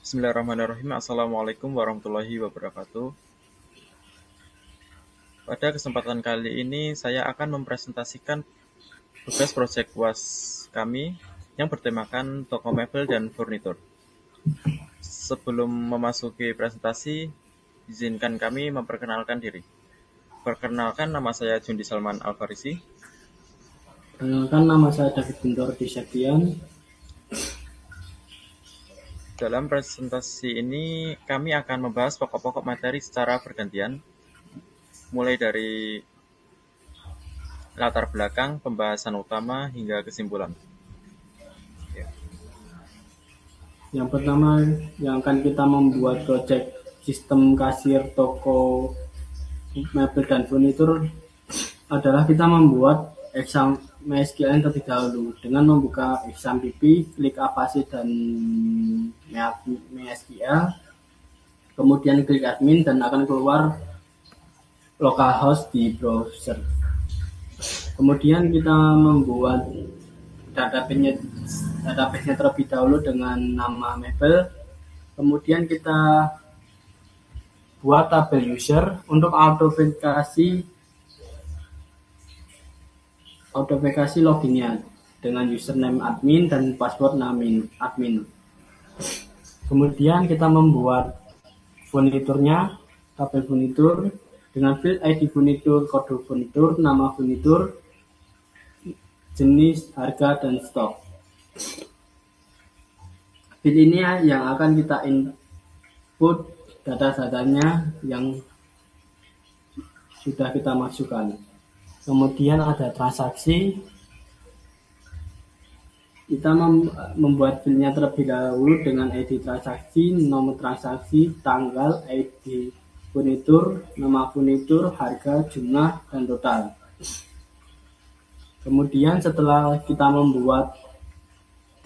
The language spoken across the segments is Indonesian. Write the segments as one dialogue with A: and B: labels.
A: Bismillahirrahmanirrahim. Assalamualaikum warahmatullahi wabarakatuh. Pada kesempatan kali ini saya akan mempresentasikan tugas proyek UAS kami yang bertemakan toko mebel dan furnitur. Sebelum memasuki presentasi, izinkan kami memperkenalkan diri. Perkenalkan, nama saya Jundi Salman Alfarisi.
B: Perkenalkan, nama saya David Guntur Desabian.
A: Dalam presentasi ini, kami akan membahas pokok-pokok materi secara bergantian, mulai dari latar belakang, pembahasan utama, hingga kesimpulan. Ya.
B: Yang pertama yang akan kita membuat proyek sistem kasir toko mebel dan furnitur adalah kita membuat exam MySQL terlebih dahulu dengan membuka exam PP, klik Avast dan MySQL, kemudian klik admin dan akan keluar localhost di browser. Kemudian kita membuat database-nya terlebih dahulu dengan nama mebel. Kemudian kita buat tabel user untuk autoverifikasi loginnya dengan username admin dan password admin. Kemudian kita membuat furniturnya, tabel furnitur dengan field ID furnitur, kode furnitur, nama furnitur, jenis, harga, dan stok. Field ini yang akan kita input data-datanya yang sudah kita masukkan. Kemudian ada transaksi. Kita membuat file-nya terlebih dahulu dengan ID transaksi, nomor transaksi, tanggal, ID furnitur, nama furnitur, harga, jumlah, dan total. Kemudian setelah kita membuat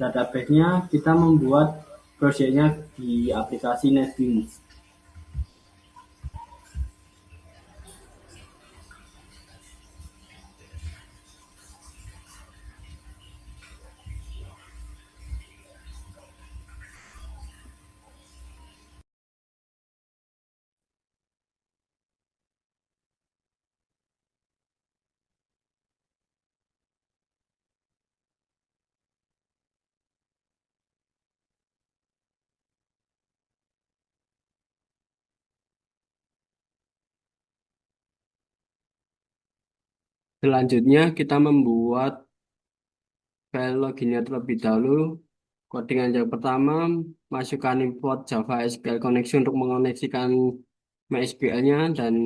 B: database-nya, kita membuat proyeknya di aplikasi NetBeans. Selanjutnya kita membuat file loginnya terlebih dahulu. Codingan yang pertama, masukkan import Java SQL connection untuk mengoneksikan MySQL-nya, dan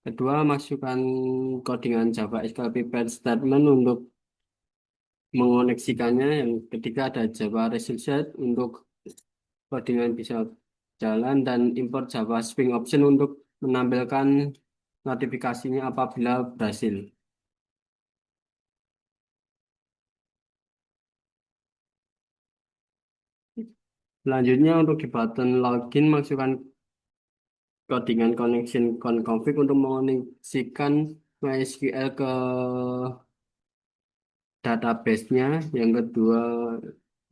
B: kedua, masukkan codingan Java SQL prepare statement untuk mengoneksikannya. Yang ketiga ada Java result set untuk codingan bisa jalan, dan import Java Spring Option untuk menampilkan notifikasinya apabila berhasil. Selanjutnya untuk di button login, masukkan codingan connection config untuk mengoneksikan MySQL ke database-nya. Yang kedua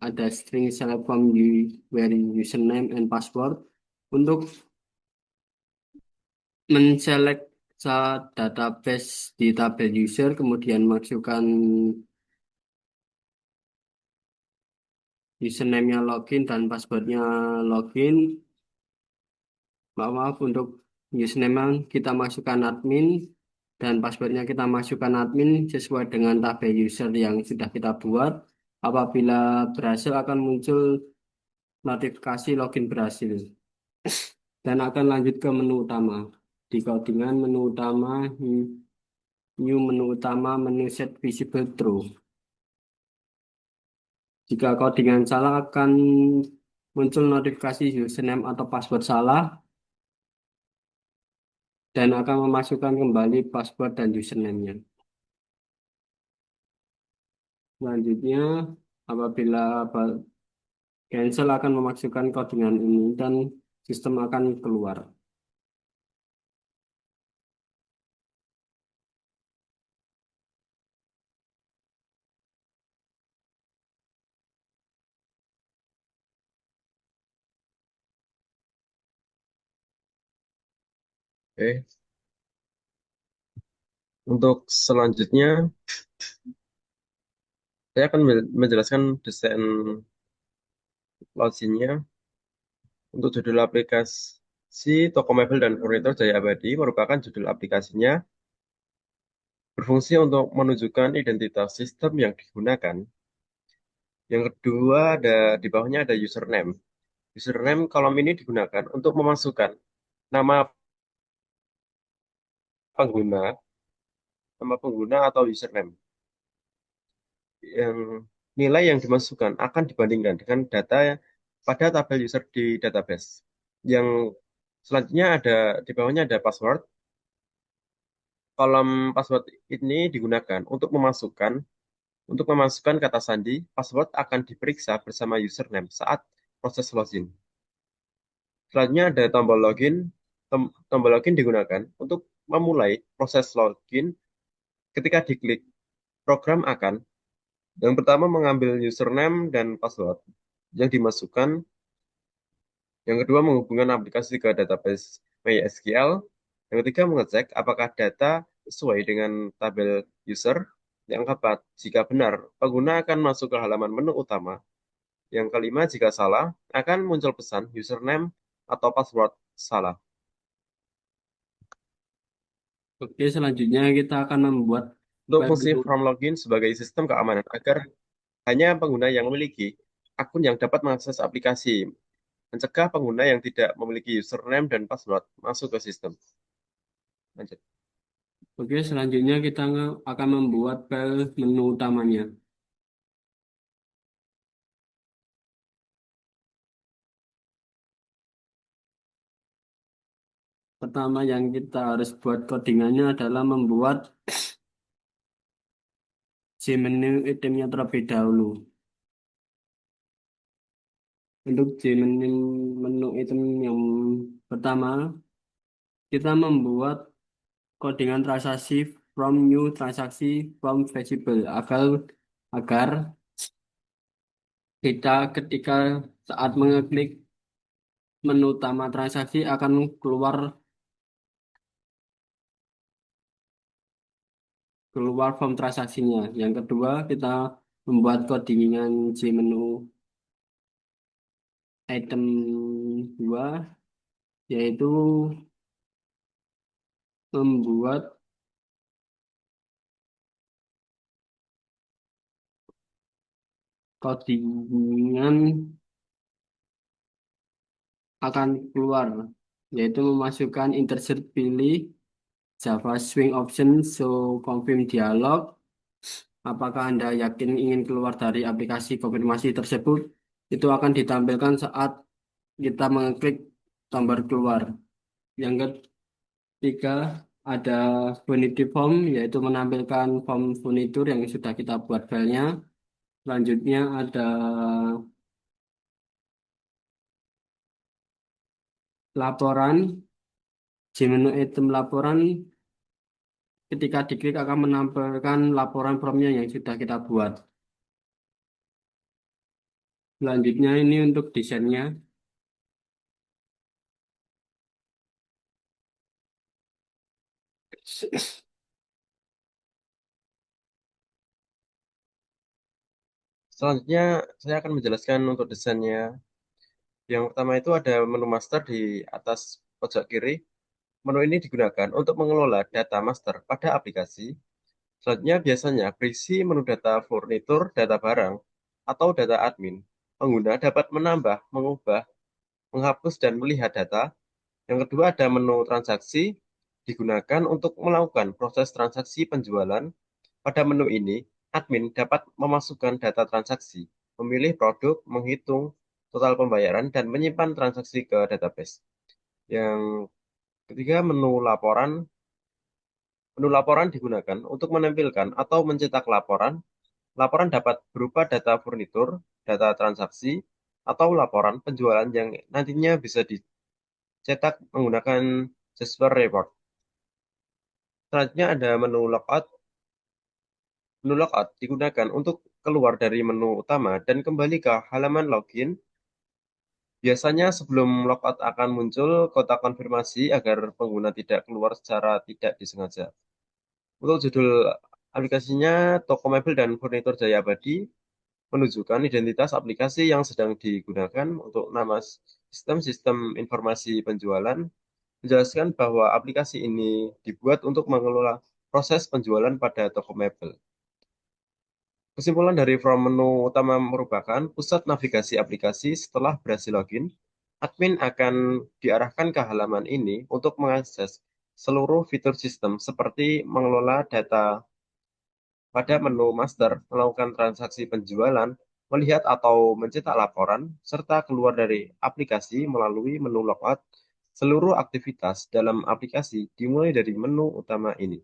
B: ada string select from where username and password untuk menselect database di tabel user, kemudian masukkan username-nya login dan password-nya login. Maaf, untuk username kita masukkan admin dan passwordnya kita masukkan admin sesuai dengan tabel user yang sudah kita buat. Apabila berhasil akan muncul notifikasi login berhasil, dan akan lanjut ke menu utama. Di codingan menu utama, new menu utama, menu set visible true. Jika codingan salah akan muncul notifikasi username atau password salah, dan akan memasukkan kembali password dan username-nya. Selanjutnya, apabila cancel akan memasukkan codingan ini dan sistem akan keluar.
C: Oke, untuk selanjutnya saya akan menjelaskan desain loginnya. Untuk judul aplikasi toko mebel dan furnitur Jaya Abadi merupakan judul aplikasinya, berfungsi untuk menunjukkan identitas sistem yang digunakan. Yang kedua, di bawahnya ada username. Username kolom ini digunakan untuk memasukkan nama pengguna, atau username. Yang nilai yang dimasukkan akan dibandingkan dengan data pada tabel user di database. Yang selanjutnya di bawahnya ada password. Kolom password ini digunakan untuk memasukkan kata sandi. Password akan diperiksa bersama username saat proses login. Selanjutnya ada tombol login. Tombol login digunakan untuk memulai proses login. Ketika diklik, program akan yang pertama mengambil username dan password yang dimasukkan. Yang kedua menghubungkan aplikasi ke database MySQL. Yang ketiga mengecek apakah data sesuai dengan tabel user. Yang keempat, jika benar, pengguna akan masuk ke halaman menu utama. Yang kelima, jika salah, akan muncul pesan username atau password salah.
B: Oke, selanjutnya kita akan membuat
C: Untuk
B: file
C: fungsi from login sebagai sistem keamanan agar hanya pengguna yang memiliki akun yang dapat mengakses aplikasi, mencegah pengguna yang tidak memiliki username dan password masuk ke sistem. Lanjut.
B: Oke, selanjutnya kita akan membuat file menu utamanya. Pertama yang kita harus buat codingannya adalah membuat si menu itemnya terlebih dahulu. Untuk si menu item yang pertama, kita membuat codingan transaksi from new transaksi from visible agar kita ketika saat mengeklik menu utama transaksi akan keluar keluar form transaksinya. Yang kedua, kita membuat codingan si menu item 2 yaitu membuat codingan akan keluar yaitu memasukkan insert pilih Java Swing Option so confirm dialog. Apakah Anda yakin ingin keluar dari aplikasi konfirmasi tersebut? Itu akan ditampilkan saat kita mengklik tombol keluar. Yang ketiga, ada Vanity Form, yaitu menampilkan form furnitur yang sudah kita buat filenya. Selanjutnya ada laporan. Di menu item laporan, ketika diklik akan menampilkan laporan formnya yang sudah kita buat. Selanjutnya ini untuk desainnya.
C: Selanjutnya, saya akan menjelaskan untuk desainnya. Yang pertama itu ada menu master di atas pojok kiri. Menu ini digunakan untuk mengelola data master pada aplikasi. Selanjutnya, biasanya berisi menu data furnitur, data barang, atau data admin. Pengguna dapat menambah, mengubah, menghapus, dan melihat data. Yang kedua, ada menu transaksi, digunakan untuk melakukan proses transaksi penjualan. Pada menu ini, admin dapat memasukkan data transaksi, memilih produk, menghitung total pembayaran, dan menyimpan transaksi ke database. Yang ketiga, menu laporan. Menu laporan digunakan untuk menampilkan atau mencetak laporan. Laporan dapat berupa data furnitur, data transaksi, atau laporan penjualan yang nantinya bisa dicetak menggunakan Jasper Report. Selanjutnya ada menu logout. Menu logout digunakan untuk keluar dari menu utama dan kembali ke halaman login. Biasanya sebelum logout akan muncul kotak konfirmasi agar pengguna tidak keluar secara tidak disengaja. Untuk judul aplikasinya, Toko Mebel dan Furnitur Jaya Abadi menunjukkan identitas aplikasi yang sedang digunakan. Untuk nama sistem informasi penjualan, menjelaskan bahwa aplikasi ini dibuat untuk mengelola proses penjualan pada toko mebel. Kesimpulan dari from menu utama merupakan pusat navigasi aplikasi. Setelah berhasil login, admin akan diarahkan ke halaman ini untuk mengakses seluruh fitur sistem seperti mengelola data pada menu master, melakukan transaksi penjualan, melihat atau mencetak laporan, serta keluar dari aplikasi melalui menu logout. Seluruh aktivitas dalam aplikasi dimulai dari menu utama ini.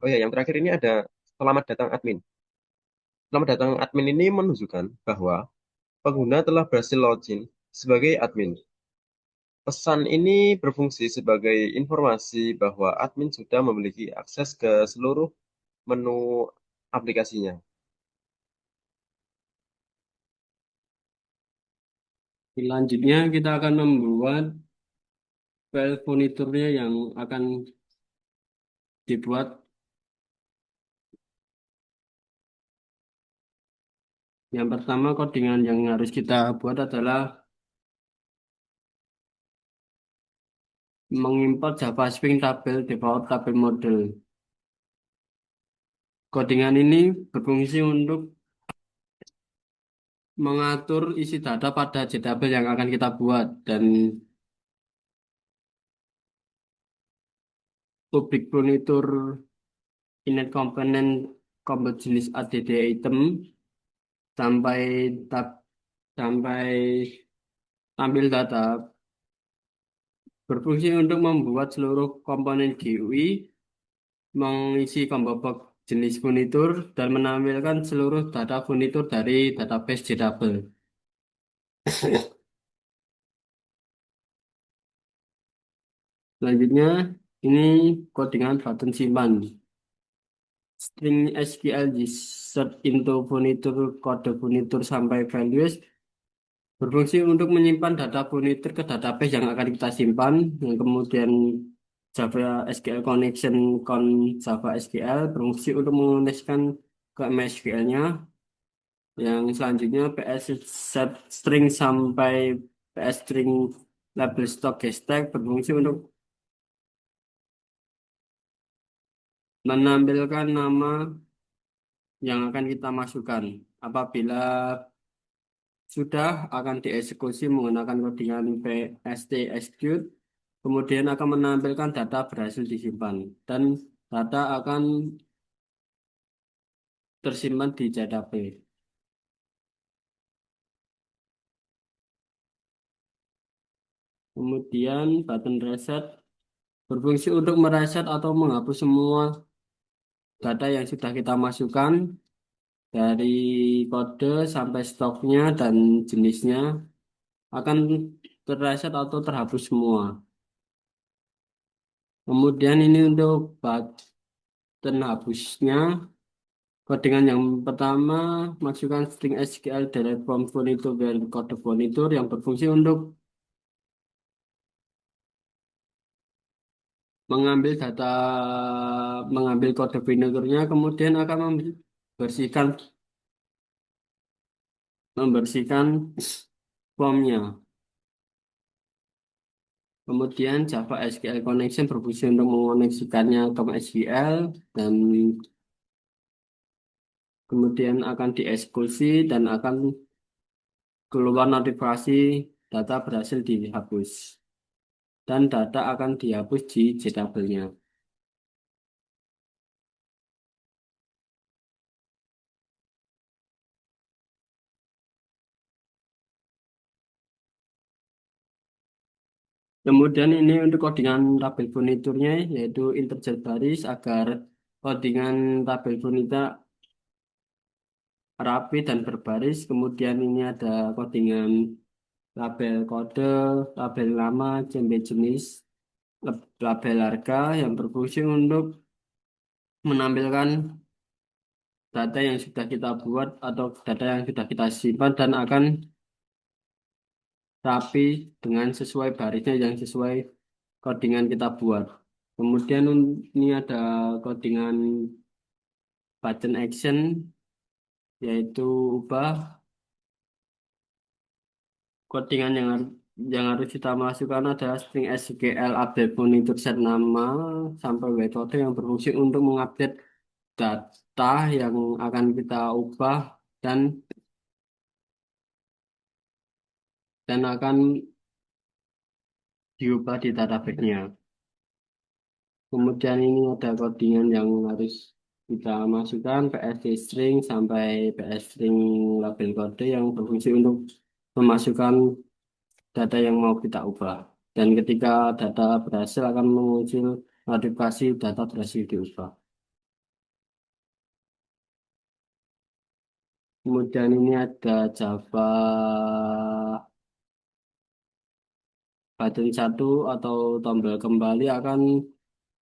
C: Oh ya, yang terakhir ini ada selamat datang admin. Selamat datang admin ini menunjukkan bahwa pengguna telah berhasil login sebagai admin. Pesan ini berfungsi sebagai informasi bahwa admin sudah memiliki akses ke seluruh menu aplikasinya.
B: Selanjutnya kita akan membuat file furniturnya yang akan dibuat. Yang pertama codingan yang harus kita buat adalah mengimport Java Spring Tabel Default Tabel Model. Codingan ini berfungsi untuk mengatur isi data pada tabel yang akan kita buat dan public furnitur init component component jenis add item sampai tab sampai tampil data berfungsi untuk membuat seluruh komponen GUI, mengisi combo box jenis furnitur, dan menampilkan seluruh data furnitur dari database JTabel. Selanjutnya, ini codingan button simpan. String SQL insert into furnitur kode furnitur sampai values berfungsi untuk menyimpan data furnitur ke database yang akan kita simpan, yang kemudian Java SQL connection con Java SQL berfungsi untuk mengoneksikan ke MySQL-nya. Yang selanjutnya PS set string sampai PS string label stock hashtag berfungsi untuk menampilkan nama yang akan kita masukkan. Apabila sudah akan dieksekusi menggunakan codingan PST execute, kemudian akan menampilkan data berhasil disimpan dan data akan tersimpan di database. Kemudian button reset berfungsi untuk mereset atau menghapus semua data yang sudah kita masukkan dari kode sampai stoknya dan jenisnya akan terreset atau terhapus semua. Kemudian ini untuk button hapusnya. Codingan yang pertama, masukkan string SQL dari from furniture dan kode furniture yang berfungsi untuk mengambil data, mengambil kode furniturnya, kemudian akan membersihkan membersihkan formnya. Kemudian Java SQL Connection berfungsi untuk mengoneksikannya ke SQL dan kemudian akan dieksekusi dan akan keluar notifikasi data berhasil dihapus dan data akan dihapus di JTabel-nya. Kemudian ini untuk codingan tabel furniturnya yaitu integer baris agar codingan tabel furnitur rapi dan berbaris. Kemudian ini ada codingan label kode, label nama, cmp jenis, label harga yang berfungsi untuk menampilkan data yang sudah kita buat atau data yang sudah kita simpan dan akan rapi dengan sesuai barisnya yang sesuai codingan kita buat. Kemudian ini ada codingan button action, yaitu ubah codingan yang harus kita masukkan adalah string SQL update monitor set nama sampai metode yang berfungsi untuk mengupdate data yang akan kita ubah dan akan diubah di database-nya. Kemudian ini ada codingan yang harus kita masukkan PSD string sampai PS string label kode yang berfungsi untuk memasukkan data yang mau kita ubah. Dan ketika data berhasil akan muncul notifikasi data berhasil diubah. Kemudian ini ada Java button 1 atau tombol kembali akan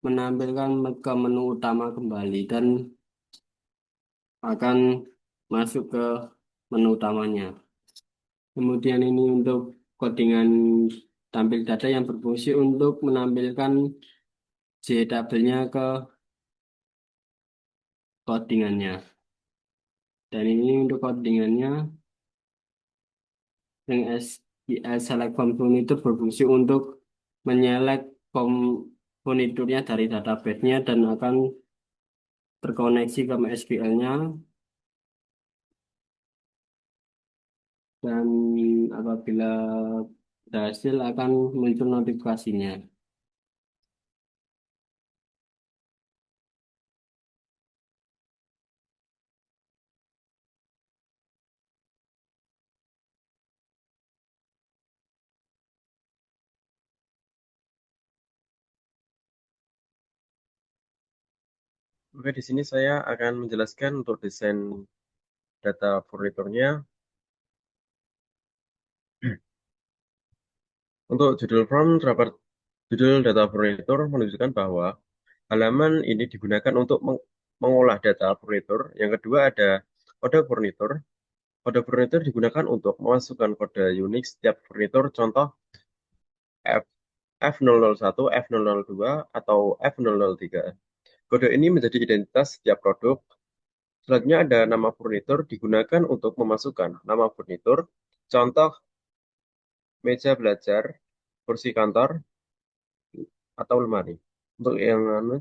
B: menampilkan ke menu utama kembali dan akan masuk ke menu utamanya. Kemudian ini untuk codingan tampil data yang berfungsi untuk menampilkan JTable-nya ke codingannya. Dan ini untuk codingannya yang SQL select from furniture berfungsi untuk menyelek furniturnya dari database-nya dan akan terkoneksi ke MySQL-nya dan apabila berhasil akan muncul notifikasinya.
C: Oke, di sini saya akan menjelaskan untuk desain data furniturnya. Untuk judul form terdapat judul data furnitur menunjukkan bahwa halaman ini digunakan untuk mengolah data furnitur. Yang kedua ada kode furnitur. Kode furnitur digunakan untuk memasukkan kode Unix setiap furnitur, contoh F, F001, F002, atau F003. Kode ini menjadi identitas setiap produk. Selanjutnya ada nama furnitur digunakan untuk memasukkan nama furnitur, contoh meja belajar, kursi kantor, atau lemari. Untuk yang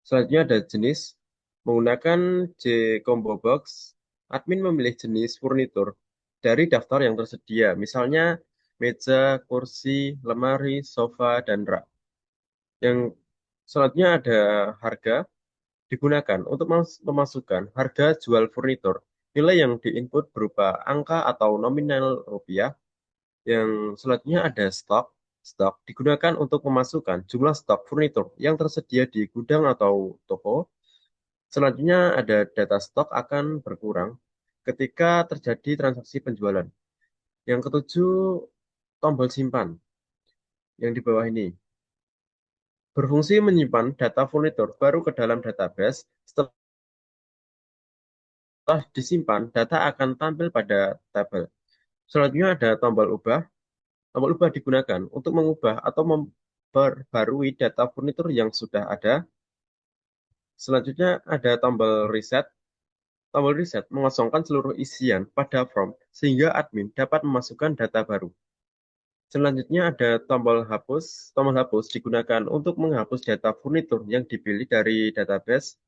C: selanjutnya ada jenis menggunakan J-Combo Box. Admin memilih jenis furnitur dari daftar yang tersedia, misalnya meja, kursi, lemari, sofa, dan rak. Yang selanjutnya ada harga digunakan untuk memasukkan harga jual furnitur. Nilai yang diinput berupa angka atau nominal rupiah. Yang selanjutnya ada stok. Stok digunakan untuk memasukkan jumlah stok furnitur yang tersedia di gudang atau toko. Selanjutnya ada data stok akan berkurang ketika terjadi transaksi penjualan. Yang ketujuh, tombol simpan yang di bawah ini. Berfungsi menyimpan data furnitur baru ke dalam database. Setelah disimpan, data akan tampil pada tabel. Selanjutnya ada tombol ubah. Tombol ubah digunakan untuk mengubah atau memperbarui data furnitur yang sudah ada. Selanjutnya ada tombol reset. Tombol reset mengosongkan seluruh isian pada form sehingga admin dapat memasukkan data baru. Selanjutnya ada tombol hapus. Tombol hapus digunakan untuk menghapus data furnitur yang dipilih dari database.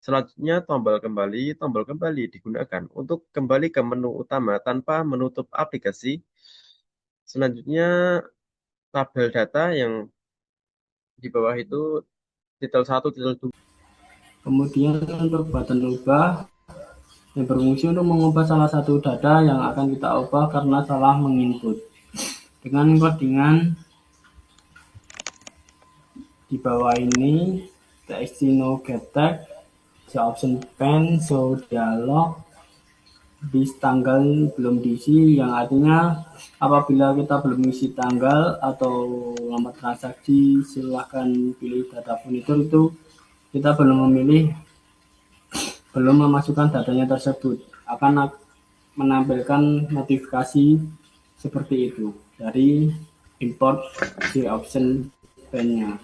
C: Selanjutnya tombol kembali. Tombol kembali digunakan untuk kembali ke menu utama tanpa menutup aplikasi. Selanjutnya tabel data yang di bawah itu titel 1, titel 2.
B: Kemudian untuk button ubah yang berfungsi untuk mengubah salah satu data yang akan kita ubah karena salah menginput. Dengan codingan di bawah ini txt no get tag, show option pen, show dialog, di tanggal belum diisi, yang artinya apabila kita belum isi tanggal atau nomor transaksi, silahkan pilih data furnitur, itu kita belum memasukkan datanya tersebut, akan menampilkan notifikasi seperti itu dari import the option pane-nya.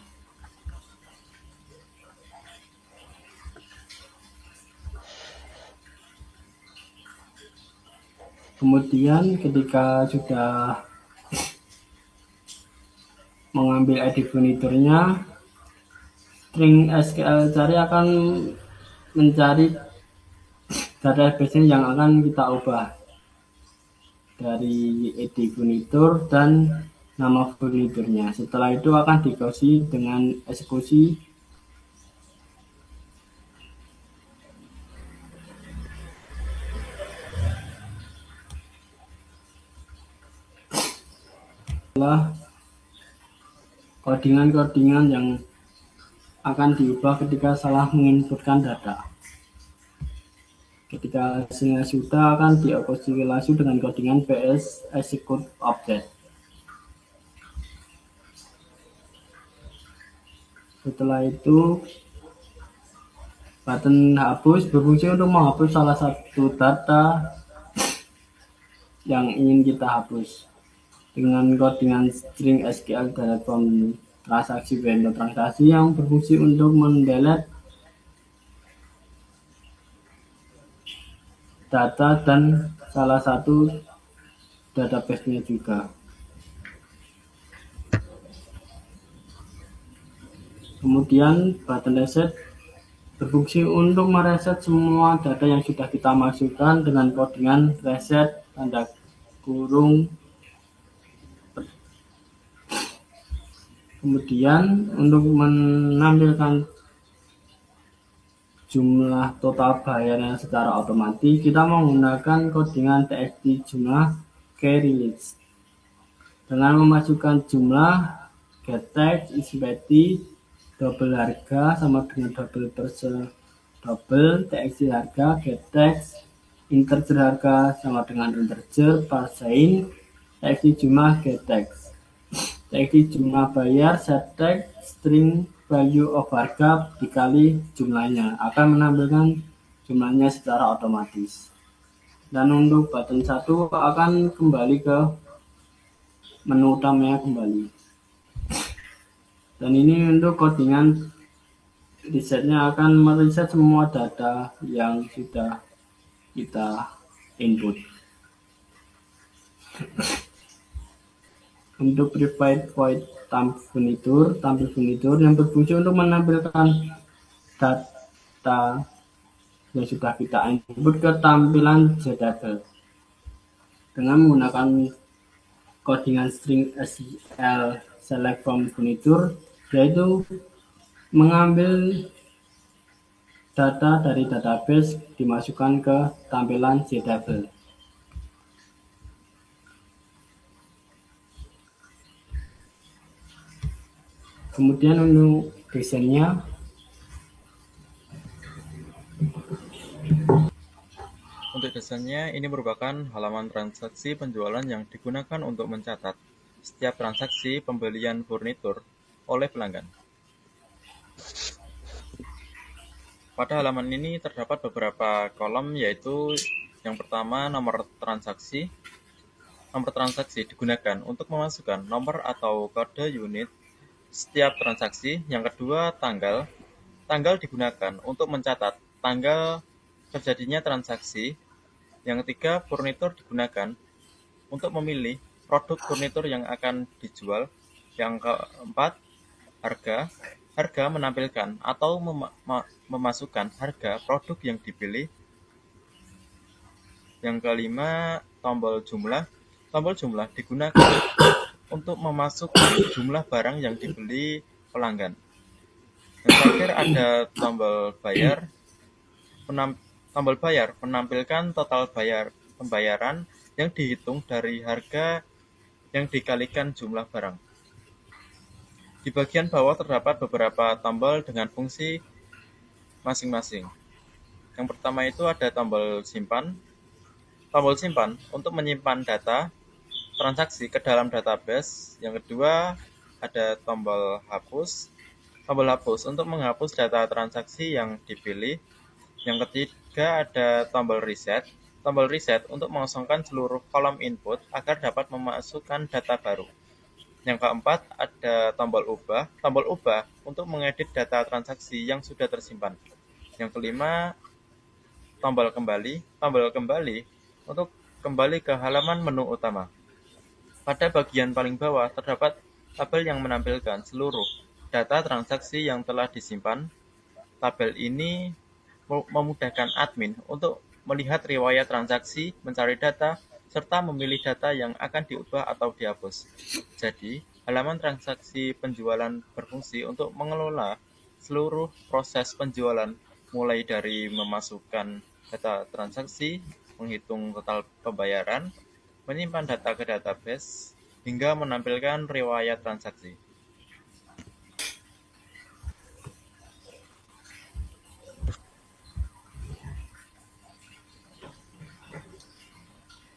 B: Kemudian ketika sudah mengambil ID furniturnya, string SQL cari akan mencari database yang akan kita ubah dari ID furnitur dan nama furniturnya. Setelah itu akan dikasih dengan eksekusi codingan-codingan yang akan diubah ketika salah menginputkan data. Ketika hasilnya sudah, akan dieksekusi langsung dengan codingan ps execute update. Setelah itu, button hapus berfungsi untuk menghapus salah satu data yang ingin kita hapus dengan codingan string SQL dari form transaksi vendor transaksi yang berfungsi untuk mendelete data dan salah satu database-nya juga. Kemudian button reset berfungsi untuk mereset semua data yang sudah kita masukkan dengan codingan reset tanda kurung. Kemudian untuk menampilkan jumlah total bayaran secara otomatis, kita menggunakan codingan txt jumlah carry list. Dengan memasukkan jumlah getText inspecti double harga sama dengan double double txt harga getText integer harga sama dengan integer parsein txt jumlah getText txt jumlah bayar setText string value of harga dikali jumlahnya akan menampilkan jumlahnya secara otomatis. Dan untuk button 1 akan kembali ke menu utamanya kembali. Dan ini untuk codingan resetnya akan mereset semua data yang sudah kita input. Untuk private void tampil furnitur yang berfungsi untuk menampilkan data yang sudah kita input ke tampilan JDabel dengan menggunakan codingan string SQL select from furnitur, yaitu mengambil data dari database dimasukkan ke tampilan JDabel. Kemudian untuk desainnya,
A: Untuk desainnya, ini merupakan halaman transaksi penjualan yang digunakan untuk mencatat setiap transaksi pembelian furnitur oleh pelanggan. Pada halaman ini terdapat beberapa kolom, yaitu yang pertama nomor transaksi. Nomor transaksi digunakan untuk memasukkan nomor atau kode unit setiap transaksi. Yang kedua, tanggal. Tanggal digunakan untuk mencatat tanggal terjadinya transaksi. Yang ketiga, furnitur digunakan untuk memilih produk furnitur yang akan dijual. Yang keempat, harga. Harga menampilkan atau memasukkan harga produk yang dipilih. Yang kelima, tombol jumlah. Tombol jumlah digunakan untuk memasukkan jumlah barang yang dibeli pelanggan. Yang terakhir ada tombol bayar. Tombol bayar menampilkan total pembayaran yang dihitung dari harga yang dikalikan jumlah barang. Di bagian bawah terdapat beberapa tombol dengan fungsi masing-masing. Yang pertama itu ada tombol simpan. tombol simpan untuk menyimpan data transaksi ke dalam database. Yang kedua, ada tombol hapus. Tombol hapus untuk menghapus data transaksi yang dipilih. Yang ketiga, ada tombol reset. Tombol reset untuk mengosongkan seluruh kolom input agar dapat memasukkan data baru. Yang keempat, ada tombol ubah. Tombol ubah untuk mengedit data transaksi yang sudah tersimpan. Yang kelima, tombol kembali. Tombol kembali untuk kembali ke halaman menu utama. Pada bagian paling bawah terdapat tabel yang menampilkan seluruh data transaksi yang telah disimpan. Tabel ini memudahkan admin untuk melihat riwayat transaksi, mencari data, serta memilih data yang akan diubah atau dihapus. Jadi, halaman transaksi penjualan berfungsi untuk mengelola seluruh proses penjualan, mulai dari memasukkan data transaksi, menghitung total pembayaran, menyimpan data ke database, hingga menampilkan riwayat transaksi.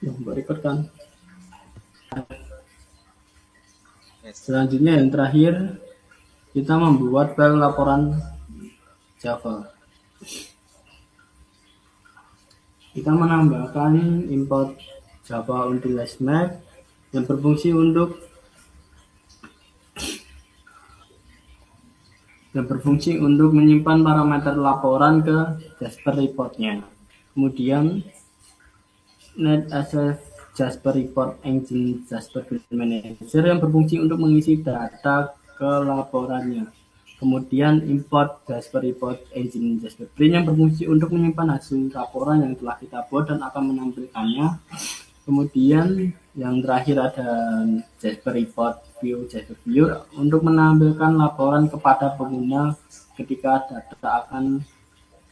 B: Record kan.
A: Yes.
B: Selanjutnya yang terakhir, kita membuat file laporan Java. Kita menambahkan import Java untuk LessMap yang berfungsi untuk menyimpan parameter laporan ke Jasper Report-nya. Kemudian NetAccess Jasper Report Engine Jasper Field Manager yang berfungsi untuk mengisi data ke laporannya. Kemudian import Jasper Report Engine Jasper Print yang berfungsi untuk menyimpan hasil laporan yang telah kita buat dan akan menampilkannya. Kemudian yang terakhir ada Jasper Report View Jasper View untuk menampilkan laporan kepada pengguna ketika data akan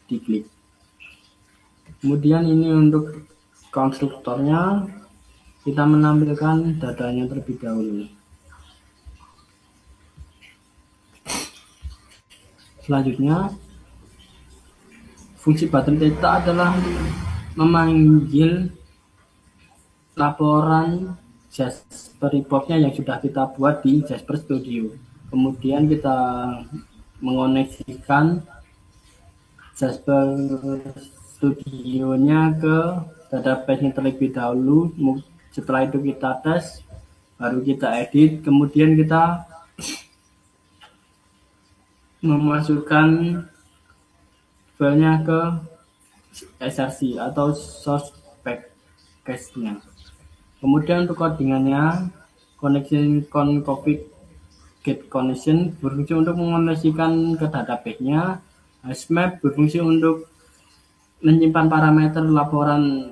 B: diklik. Kemudian ini untuk konstruktornya, kita menampilkan datanya terlebih dahulu. Selanjutnya, fungsi button data adalah memanggil laporan Jasper Report-nya yang sudah kita buat di Jasper Studio. Kemudian kita mengoneksikan Jasper Studio-nya ke database-nya terlebih dahulu. Setelah itu kita tes, baru kita edit, kemudian kita memasukkan filenya ke SRC atau source package-nya. Kemudian untuk codingannya, connection config get connection berfungsi untuk mengoneksikan ke database-nya. HashMap berfungsi untuk menyimpan parameter laporan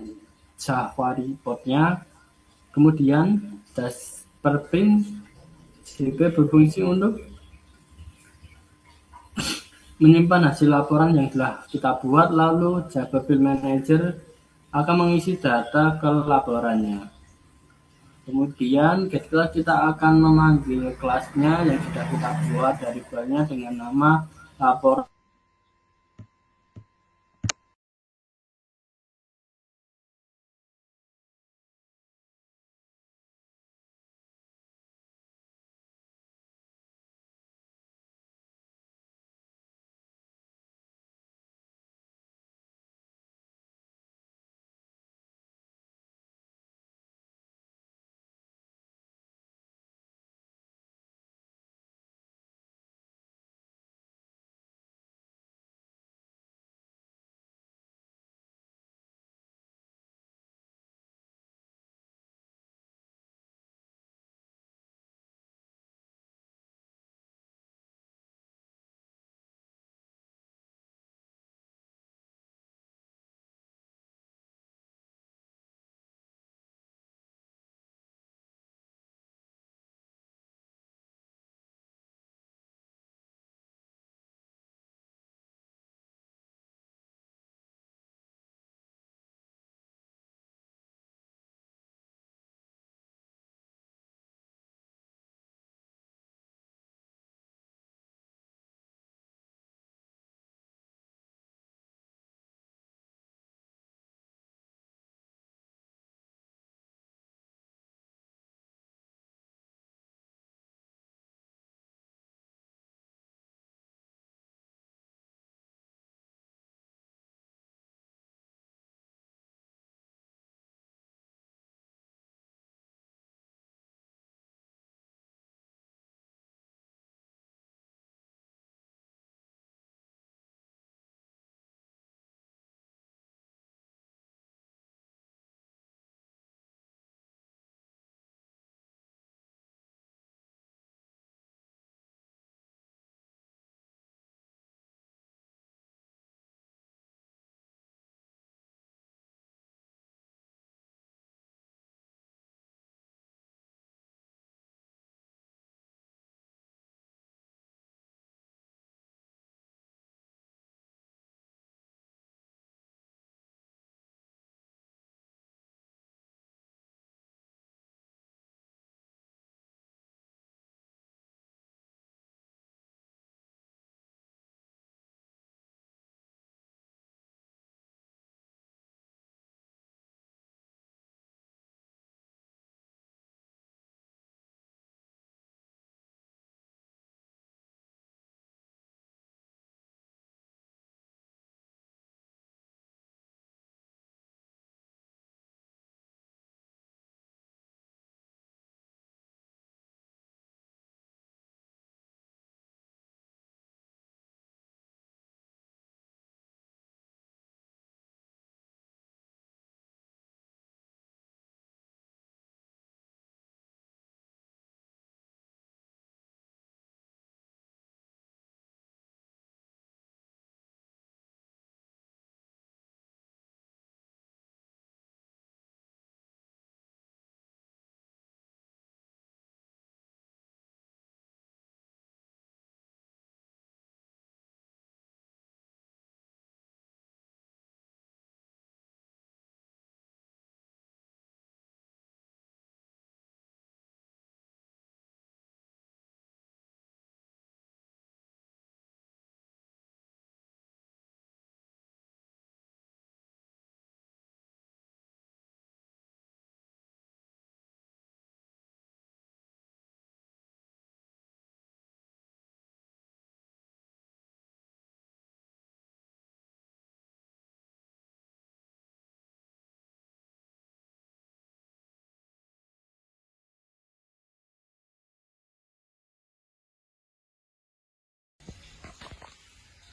B: Java report-nya. Kemudian Jasper Print juga berfungsi untuk menyimpan hasil laporan yang telah kita buat, lalu Java Field Manager akan mengisi data ke laporannya. Kemudian kita akan memanggil kelasnya yang sudah kita buat dari filenya dengan nama lapor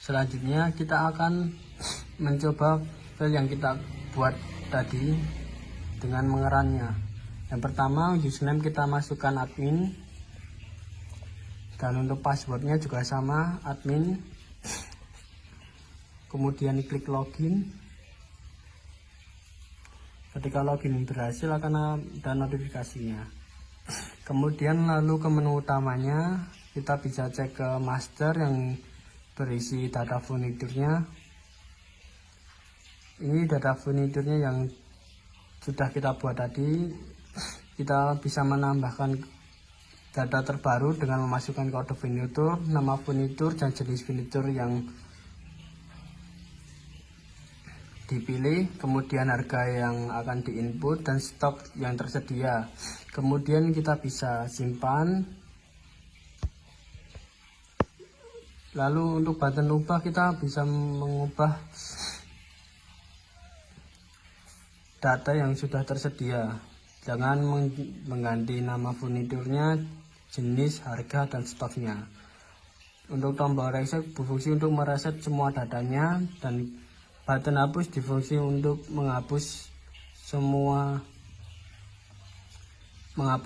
B: Selanjutnya kita akan mencoba file yang kita buat tadi dengan mengerannya. Yang pertama, username kita masukkan admin, dan untuk passwordnya juga sama, admin. Kemudian klik login. Ketika login berhasil akan ada notifikasinya. Kemudian lalu ke menu utamanya, kita bisa cek ke master yang berisi data furniturnya. Ini data furniturnya yang sudah kita buat tadi. Kita bisa menambahkan data terbaru dengan memasukkan kode furnitur, nama furnitur, dan jenis furnitur yang dipilih, kemudian harga yang akan diinput dan stok yang tersedia. Kemudian kita bisa simpan. Lalu untuk button ubah, kita bisa mengubah data yang sudah tersedia. Jangan mengganti nama furniturnya, jenis, harga, dan stoknya. Untuk tombol reset berfungsi untuk mereset semua datanya, dan button hapus difungsi untuk menghapus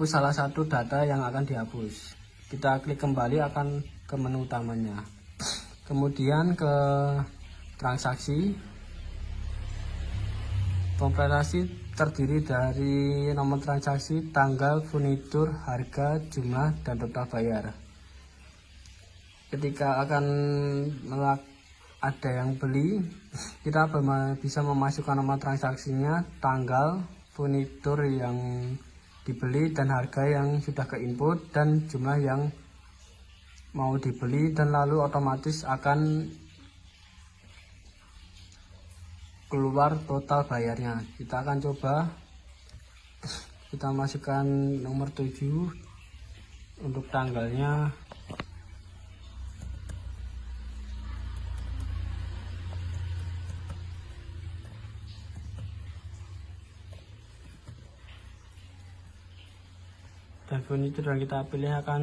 B: salah satu data yang akan dihapus. Kita klik kembali akan ke menu utamanya. Kemudian ke transaksi. Kompensasi terdiri dari nomor transaksi, tanggal, furnitur, harga, jumlah, dan total bayar. Ketika akan ada yang beli, kita bisa memasukkan nomor transaksinya, tanggal, furnitur yang dibeli, dan harga yang sudah keinput, dan jumlah yang mau dibeli, dan lalu otomatis akan keluar total bayarnya. Kita akan coba, kita masukkan nomor 7 untuk tanggalnya. Dan furnitur yang kita pilih akan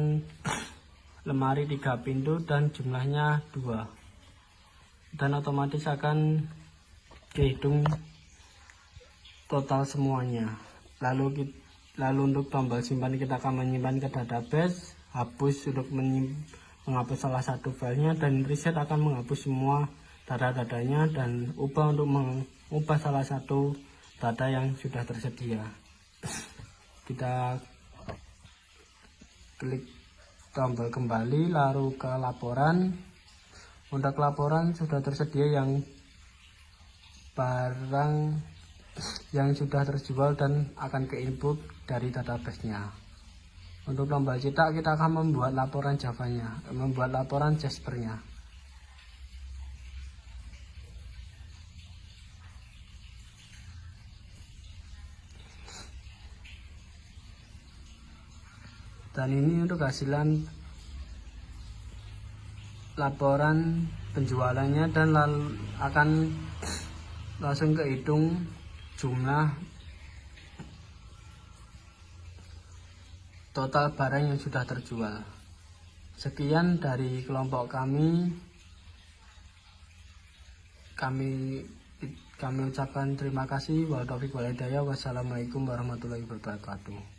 B: lemari 3 pintu dan jumlahnya 2, dan otomatis akan dihitung total semuanya. Lalu untuk tombol simpan, kita akan menyimpan ke database, hapus untuk menghapus salah satu filenya, dan reset akan menghapus semua data-datanya, dan ubah untuk mengubah salah satu data yang sudah tersedia. Kita klik tombol kembali, lalu ke laporan. Untuk laporan sudah tersedia yang barang yang sudah terjual dan akan ke-input dari database-nya. Untuk tombol cetak, kita akan membuat laporan Java-nya, membuat laporan Jasper-nya. Dan ini untuk hasilan laporan penjualannya, dan lalu akan langsung kehitung jumlah total barang yang sudah terjual. Sekian dari kelompok kami. Kami ucapkan terima kasih. Wassalamualaikum warahmatullahi wabarakatuh.